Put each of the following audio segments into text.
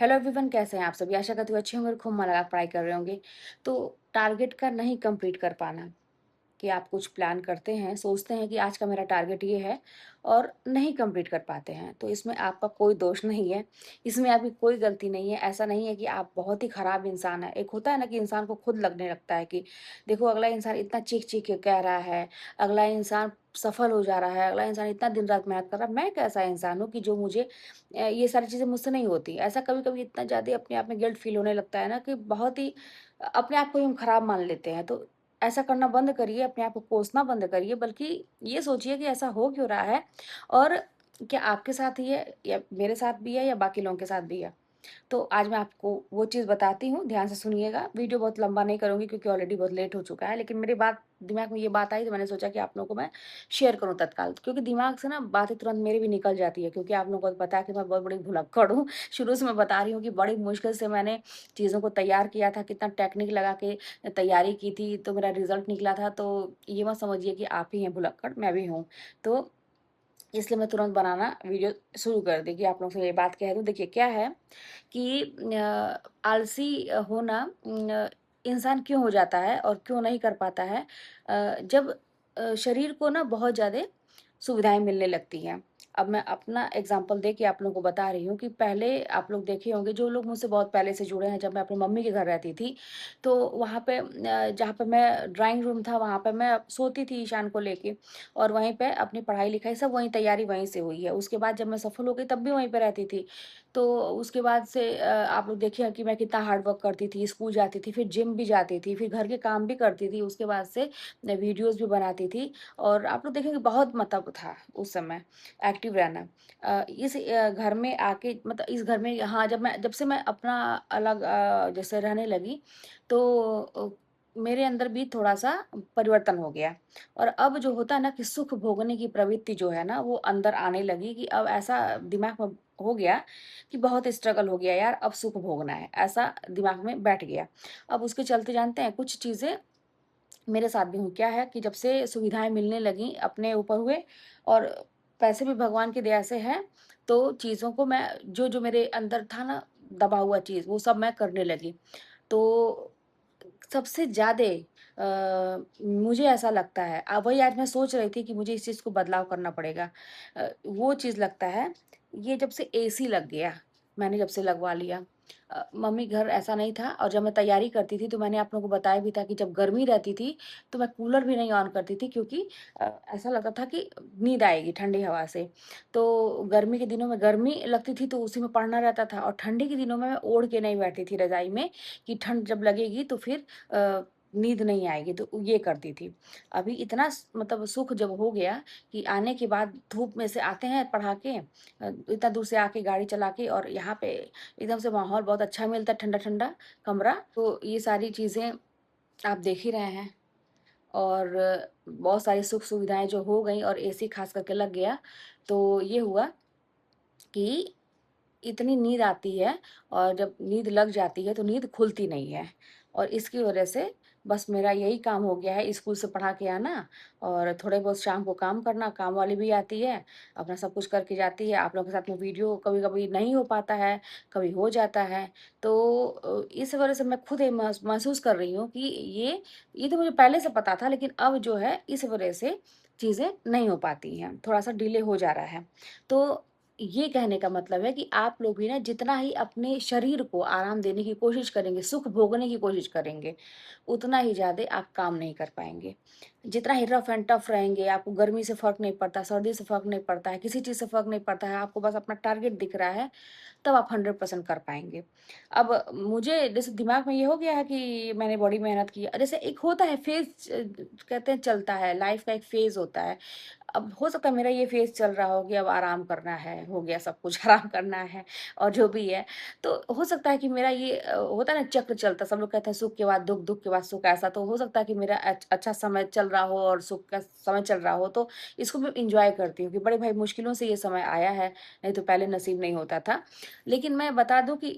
Hello everyone, कैसे हैं आप सभी? आशा करती हूँ अच्छे होंगे और खूब मन लगा पढ़ाई कर रहे होंगे। तो टारगेट का नहीं कंप्लीट कर पाना, कि आप कुछ प्लान करते हैं, सोचते हैं कि आज का मेरा टारगेट ये है और नहीं कंप्लीट कर पाते हैं, तो इसमें आपका कोई दोष नहीं है, इसमें आपकी कोई गलती नहीं है। ऐसा नहीं है कि आप बहुत ही खराब इंसान हैं। एक होता है ना कि इंसान को खुद लगने लगता है कि देखो अगला इंसान इतना चीख-चीख के कह रहा है, अगला इंसान सफल हो जा रहा है, अगला इंसान इतना दिन-रात मेहनत कर रहा है, मैं कैसा इंसान हूँ कि जो मुझे ये सारी चीज़ें मुझसे नहीं होती। ऐसा कभी-कभी इतना ज़्यादा अपने आप में गिल्ट फ़ील होने लगता है ना कि बहुत ही अपने आप को ही हम खराब मान लेते हैं। तो ऐसा करना बंद करिए, अपने आप को कोसना बंद करिए, बल्कि ये सोचिए कि ऐसा हो क्यों रहा है और क्या आपके साथ ही है या मेरे साथ भी है या बाकी लोगों के साथ भी है। तो आज मैं आपको वो चीज़ बताती हूँ, ध्यान से सुनिएगा। वीडियो बहुत लंबा नहीं करूँगी क्योंकि ऑलरेडी बहुत लेट हो चुका है, लेकिन मेरी बात दिमाग में ये बात आई तो मैंने सोचा कि आप लोगों को मैं शेयर करूँ तत्काल। क्योंकि दिमाग से ना बातें तुरंत मेरी भी निकल जाती है, क्योंकि आप लोगों को तो पता है कि मैं बहुत बड़ी भुलक्कड़ हूँ। शुरू से मैं बता रही हूँ कि बड़ी मुश्किल से मैंने चीज़ों को तैयार किया था, कितना टेक्निक लगा के तैयारी की थी, तो मेरा रिज़ल्ट निकला था। तो ये मत समझिए कि आप ही हैं भुलक्कड़, मैं भी हूँ। तो इसलिए मैं तुरंत बनाना वीडियो शुरू कर दी कि आप लोगों से ये बात कह दूँ। देखिए क्या है कि आलसी होना इंसान क्यों हो जाता है और क्यों नहीं कर पाता है जब शरीर को ना बहुत ज़्यादा सुविधाएँ मिलने लगती हैं। अब मैं अपना एग्ज़ाम्पल दे के आप लोगों को बता रही हूँ कि पहले आप लोग देखे होंगे, जो लोग मुझसे बहुत पहले से जुड़े हैं, जब मैं अपनी मम्मी के घर रहती थी, तो वहाँ पे जहाँ पे मैं ड्राइंग रूम था, वहाँ पे मैं सोती थी ईशान को लेके और वहीं पे अपनी पढ़ाई-लिखाई सब वहीं, तैयारी वहीं से हुई है। उसके बाद जब मैं सफल हो गई तब भी वहीं पे रहती थी। तो उसके बाद से आप लोग देखिए कि मैं कितना हार्ड वर्क करती थी, स्कूल जाती थी, फिर जिम भी जाती थी, फिर घर के काम भी करती थी, उसके बाद से वीडियोज़ भी बनाती थी और आप लोग देखेंगे बहुत मतलब था उस समय एक्टिव रहना। इस घर में आके मतलब इस घर में हाँ, जब से मैं अपना अलग जैसे रहने लगी तो मेरे अंदर भी थोड़ा-सा परिवर्तन हो गया और अब जो होता है ना कि सुख भोगने की प्रवृत्ति जो है ना, वो अंदर आने लगी कि अब ऐसा दिमाग में हो गया कि बहुत स्ट्रगल हो गया यार, अब सुख भोगना है, ऐसा दिमाग में बैठ गया। अब उसके चलते जानते हैं कुछ चीज़ें मेरे साथ भी हुई। क्या है कि जब से सुविधाएँ मिलने लगीं, अपने ऊपर हुए और पैसे भी भगवान की दया से हैं, तो चीज़ों को मैं जो-जो मेरे अंदर था ना दबा हुआ चीज़, वो सब मैं करने लगी। तो सबसे ज़्यादा मुझे ऐसा लगता है वही आज मैं सोच रही थी कि मुझे इस चीज़ को बदलाव करना पड़ेगा। वो चीज़ लगता है, ये जब से एसी लग गया, मैंने जब से लगवा लिया। मम्मी घर ऐसा नहीं था और जब मैं तैयारी करती थी तो मैंने आप लोगों को बताया भी था कि जब गर्मी रहती थी, तो मैं कूलर भी नहीं ऑन करती थी क्योंकि ऐसा लगता था कि नींद आएगी ठंडी हवा से। तो गर्मी के दिनों में गर्मी लगती थी तो उसी में पढ़ना रहता था और ठंडी के दिनों में मैं ओढ़ के नहीं बैठती थी रज़ाई में कि ठंड जब लगेगी तो फिर नींद नहीं आएगी, तो ये करती थी। अभी इतना मतलब सुख जब हो गया कि आने के बाद धूप में से आते हैं पढ़ा के इतना दूर से आके गाड़ी चला के और यहाँ पे एकदम से माहौल बहुत अच्छा मिलता है, ठंडा-ठंडा कमरा। तो ये सारी चीज़ें आप देख ही रहे हैं और बहुत सारी सुख-सुविधाएँ जो हो गई और एसी ख़ास करके लग गया, तो ये हुआ कि इतनी नींद आती है और जब नींद लग जाती है तो नींद खुलती नहीं है और इसकी वजह से बस मेरा यही काम हो गया है, स्कूल से पढ़ा के आना और थोड़े बहुत शाम को काम करना। काम वाली भी आती है, अपना सब कुछ करके जाती है। आप लोगों के साथ में वीडियो कभी-कभी नहीं हो पाता है, कभी हो जाता है। तो इस वजह से मैं खुद ये महसूस कर रही हूँ कि ये तो मुझे पहले से पता था, लेकिन अब जो है इस वजह से चीज़ें नहीं हो पाती हैं, थोड़ा-सा डिले हो जा रहा है। तो ये कहने का मतलब है कि आप लोग भी ना जितना ही अपने शरीर को आराम देने की कोशिश करेंगे, सुख भोगने की कोशिश करेंगे, उतना ही ज़्यादा आप काम नहीं कर पाएँगे। जितना ही रफ एंड टफ रहेंगे, आपको गर्मी से फ़र्क नहीं पड़ता, सर्दी से फ़र्क नहीं पड़ता है, किसी चीज़ से फ़र्क नहीं पड़ता है, आपको बस अपना टारगेट दिख रहा है, तब आप 100% कर पाएँगे। अब मुझे जैसे दिमाग में ये हो गया है कि मैंने बड़ी मेहनत की जैसे एक होता है फ़ेज़ कहते हैं चलता है, लाइफ़ का एक फ़ेज़ होता है। अब हो सकता है मेरा ये फ़ेज़ चल रहा हो कि अब आराम करना है, हो गया सब कुछ आराम करना है और जो भी है। तो हो सकता है कि मेरा ये होता है ना चक्र चलता, सब लोग कहते हैं सुख के बाद दुःख, दुःख के बाद सुख, ऐसा तो हो सकता है कि मेरा अच्छा समय चल रहा हो और सुख का समय चल रहा हो, तो इसको मैं एन्जॉय करती हूँ कि बड़े भाई मुश्किलों से ये समय आया है, नहीं तो पहले नसीब नहीं होता था। लेकिन मैं बता दूँ कि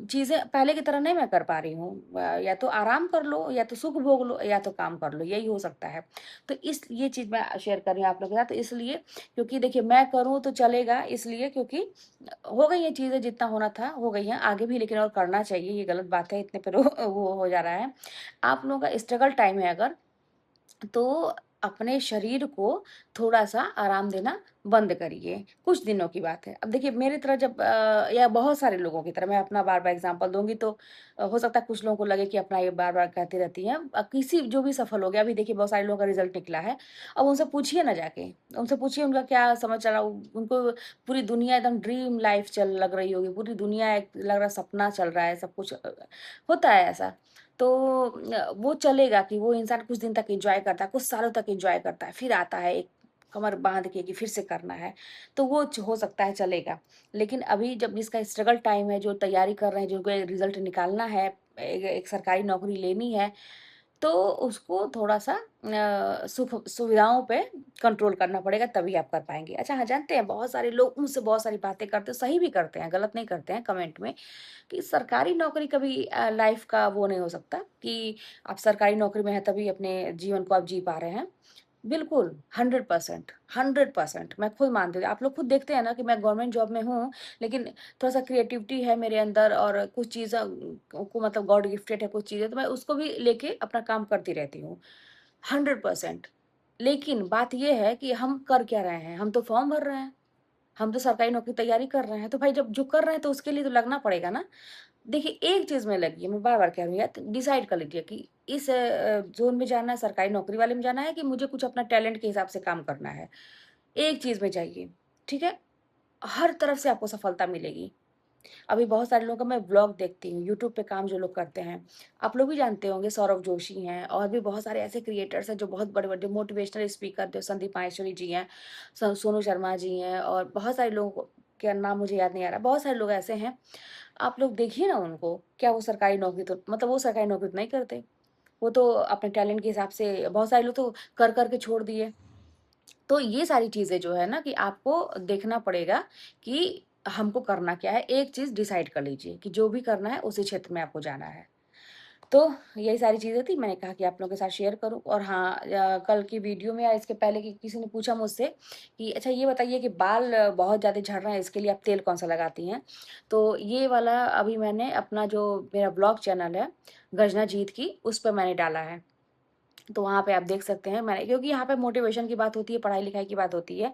चीज़ें पहले की तरह नहीं मैं कर पा रही हूँ। या तो आराम कर लो, या तो सुख भोग लो, या तो काम कर लो, यही हो सकता है। तो इस ये चीज़ मैं शेयर कर रही हूँ आप लोगों के साथ, तो इसलिए क्योंकि देखिए मैं करूँ तो चलेगा, इसलिए क्योंकि हो गई हैं चीज़ें, जितना होना था हो गई हैं, आगे भी लेकिन और करना चाहिए, ये गलत बात है इतने पे वो हो जा रहा है। आप लोगों का स्ट्रगल टाइम है अगर, तो अपने शरीर को थोड़ा-सा आराम देना बंद करिए, कुछ दिनों की बात है। अब देखिए मेरी तरह जब या बहुत सारे लोगों की तरह मैं अपना बार-बार एग्ज़ाम्पल दूँगी तो हो सकता है कुछ लोगों को लगे कि अपना ये बार-बार कहती रहती हैं। किसी जो भी सफल हो गया, अभी देखिए बहुत सारे लोगों का रिज़ल्ट निकला है। अब उनसे पूछिए ना जाके, उनसे पूछिए उनका क्या समझ चल रहा, उनको पूरी दुनिया एकदम ड्रीम लाइफ़ चल लग रही होगी, पूरी दुनिया एक लग रहा है सपना चल रहा है, सब कुछ होता है ऐसा। तो वो चलेगा कि वो इंसान कुछ दिन तक एन्जॉय करता है, कुछ सालों तक एन्जॉय करता है, फिर आता है एक कमर बाँध के कि फिर से करना है, तो वो हो सकता है चलेगा। लेकिन अभी जब जिसका स्ट्रगल टाइम है, जो तैयारी कर रहे हैं, जिनको एक रिज़ल्ट निकालना है, एक सरकारी नौकरी लेनी है, तो उसको थोड़ा-सा सुख सुविधाओं पे कंट्रोल करना पड़ेगा, तभी आप कर पाएँगे। अच्छा हाँ, जानते हैं बहुत सारे लोग मुझसे बहुत सारी बातें करते हैं, सही भी करते हैं, गलत नहीं करते हैं कमेंट में, कि सरकारी नौकरी कभी लाइफ का वो नहीं हो सकता कि आप सरकारी नौकरी में हैं तभी अपने जीवन को आप जी पा रहे हैं। बिल्कुल, 100%, 100% मैं खुद मानती हूँ। आप लोग खुद देखते हैं ना कि मैं गवर्नमेंट जॉब में हूँ, लेकिन थोड़ा-सा क्रिएटिविटी है मेरे अंदर और कुछ चीज़ें को मतलब गॉड गिफ्टेड है कुछ चीज़ें, तो मैं उसको भी लेके अपना काम करती रहती हूँ, 100%। लेकिन बात ये है कि हम कर क्या रहे हैं? हम तो फॉर्म भर रहे हैं। हम तो सरकारी नौकरी की तैयारी कर रहे हैं, तो भाई जब जो कर रहे हैं तो उसके लिए तो लगना पड़ेगा ना। देखिए एक चीज़ में लगिए, मैं बार-बार कह रही हूँ यार, डिसाइड कर लीजिए कि इस ज़ोन में जाना है, सरकारी नौकरी वाले में जाना है कि मुझे कुछ अपना टैलेंट के हिसाब से काम करना है। एक चीज़ में जाइए, ठीक है? हर तरफ से आपको सफलता मिलेगी। अभी बहुत सारे लोगों का मैं व्लॉग देखती हूँ, यूट्यूब पे काम जो लोग करते हैं। आप लोग भी जानते होंगे सौरभ जोशी हैं और भी बहुत सारे ऐसे क्रिएटर्स हैं जो बहुत बड़े-बड़े मोटिवेशनल स्पीकर जो संदीप माहेश्वरी जी हैं, सोनू शर्मा जी हैं और बहुत सारे लोगों को क्या नाम मुझे याद नहीं आ रहा, बहुत सारे लोग ऐसे हैं। आप लोग देखिए ना उनको, क्या वो सरकारी नौकरी तो मतलब वो सरकारी नौकरी तो नहीं करते। वो तो अपने टैलेंट के हिसाब से बहुत सारे लोग तो कर के छोड़ दिए। तो ये सारी चीज़ें जो है ना कि आपको देखना पड़ेगा कि हमको करना क्या है। एक चीज़ डिसाइड कर लीजिए कि जो भी करना है उसी क्षेत्र में आपको जाना है। तो यही सारी चीज़ें थी, मैंने कहा कि आप लोगों के साथ शेयर करूँ और हाँ कल की वीडियो में या इसके पहले कि किसी ने पूछा मुझसे कि अच्छा ये बताइए कि बाल बहुत ज़्यादा झड़ रहे हैं, इसके लिए आप तेल कौन-सा लगाती हैं? तो ये वाला अभी मैंने अपना जो मेरा ब्लॉग चैनल है, गर्जना जीत की, उस पे मैंने डाला है। तो वहाँ पे आप देख सकते हैं मैंने क्योंकि यहाँ पे मोटिवेशन की बात होती है, पढ़ाई-लिखाई की बात होती है।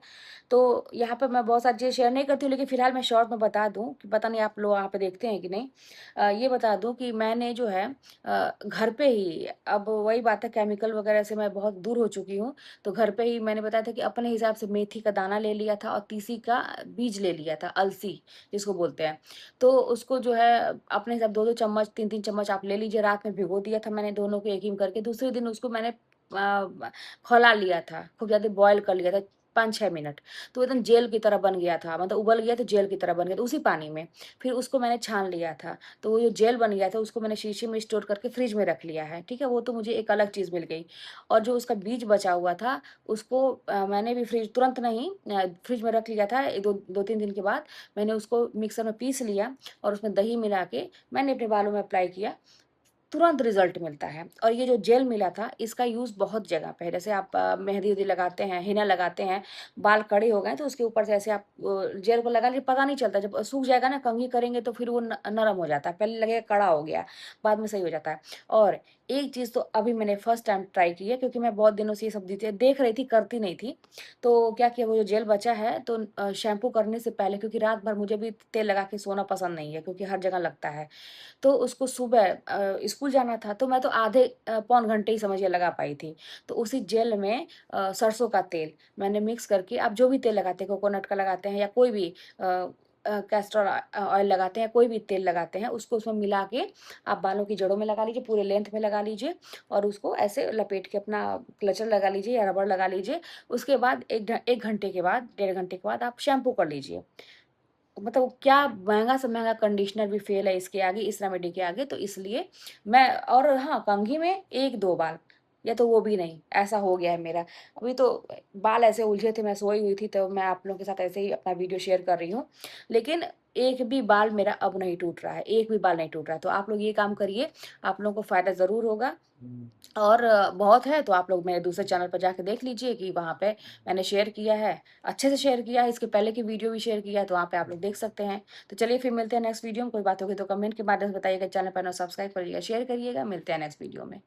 तो यहाँ पे मैं बहुत सारी चीज़ें शेयर नहीं करती हूँ, लेकिन फ़िलहाल मैं शॉर्ट में बता दूँ कि पता नहीं आप लोग वहाँ पे देखते हैं कि नहीं। ये बता दूँ कि मैंने जो है घर पे ही अब वही बात है केमिकल वगैरह से मैं बहुत दूर हो चुकी हूँ। तो घर पे ही मैंने बताया था कि अपने हिसाब से मेथी का दाना ले लिया था और तीसी का बीज ले लिया था, अलसी जिसको बोलते हैं। तो उसको जो है अपने हिसाब 2-2 चम्मच, 3-3 चम्मच आप ले लीजिए, रात में भिगो दिया था मैंने दोनों को एक-एक करके, दूसरे दिन उसको मैंने खौला लिया था, खूब ज़्यादा बॉयल कर लिया था 5-6 मिनट, तो एकदम जेल की तरह बन गया था, मतलब उबल गया तो जेल की तरह बन गया था उसी पानी में। फिर उसको मैंने छान लिया था, तो वो जो जेल बन गया था उसको मैंने शीशी में स्टोर करके फ्रिज में रख लिया है, ठीक है? वो तो मुझे एक अलग चीज़ मिल गई और जो उसका बीज बचा हुआ था उसको मैंने भी फ्रिज तुरंत नहीं फ्रिज में रख लिया था, 2-3 दिन के बाद मैंने उसको मिक्सर में पीस लिया और उसमें दही मिला के मैंने अपने बालों में अप्लाई किया। तुरंत रिज़ल्ट मिलता है और ये जो जेल मिला था इसका यूज़ बहुत जगह पे है। जैसे आप मेहंदी-वेहंदी लगाते हैं, हिना लगाते हैं, बाल खड़े हो गए तो उसके ऊपर से ऐसे आप जेल को लगा लीजिए, पता नहीं चलता जब सूख जाएगा ना कंघी करेंगे तो फिर वो नरम हो जाता है। पहले लगेगा कड़ा हो गया, बाद में सही हो जाता है। और एक चीज़ तो अभी मैंने फर्स्ट टाइम ट्राई की है क्योंकि मैं बहुत दिनों से ये सब चीज़ें देख रही थी, करती नहीं थी। तो क्या किया वो जो जेल बचा है तो शैम्पू करने से पहले क्योंकि रात भर मुझे भी तेल लगा के सोना पसंद नहीं है क्योंकि हर जगह लगता है। तो उसको सुबह स्कूल जाना था तो मैं तो आधे पौन घंटे ही समझिए लगा पाई थी। तो उसी जेल में सरसों का तेल मैंने मिक्स करके आप जो भी तेल लगाते हैं, कोकोनट का लगाते हैं या कोई भी कैस्टर ऑयल लगाते हैं, कोई भी तेल लगाते हैं, उसको उसमें मिला के आप बालों की जड़ों में लगा लीजिए, पूरे लेंथ में लगा लीजिए और उसको ऐसे लपेट के अपना क्लचर लगा लीजिए या रबर लगा लीजिए। उसके बाद 1 घंटे के बाद, डेढ़ घंटे के बाद आप शैम्पू कर लीजिए। मतलब क्या महँगा से महँगा कंडीशनर भी फ़ेल है इसके आगे, इस रेमेडी के आगे, तो इसलिए मैं और हाँ, कंघी में 1-2 बाल या तो वो भी नहीं, ऐसा हो गया है मेरा। अभी तो बाल ऐसे उलझे थे, मैं सोई हुई थी, तो मैं आप लोगों के साथ ऐसे ही अपना वीडियो शेयर कर रही हूँ। लेकिन एक भी बाल मेरा अब नहीं टूट रहा है, एक भी बाल नहीं टूट रहा है। तो आप लोग ये काम करिए, आप लोगों को फ़ायदा ज़रूर होगा। और बहुत है तो आप लोग मेरे दूसरे चैनल पर जाके देख लीजिए कि वहाँ पे मैंने शेयर किया है, अच्छे से शेयर किया है, इसके पहले की वीडियो भी शेयर किया है, तो वहाँ पे आप लोग देख सकते हैं। तो चलिए फिर मिलते हैं नेक्स्ट वीडियो में, कोई बात होगी तो कमेंट के माध्यम से बताइएगा, चैनल पर सब्सक्राइब करिएगा, शेयर करिएगा, मिलते हैं नेक्स्ट वीडियो में।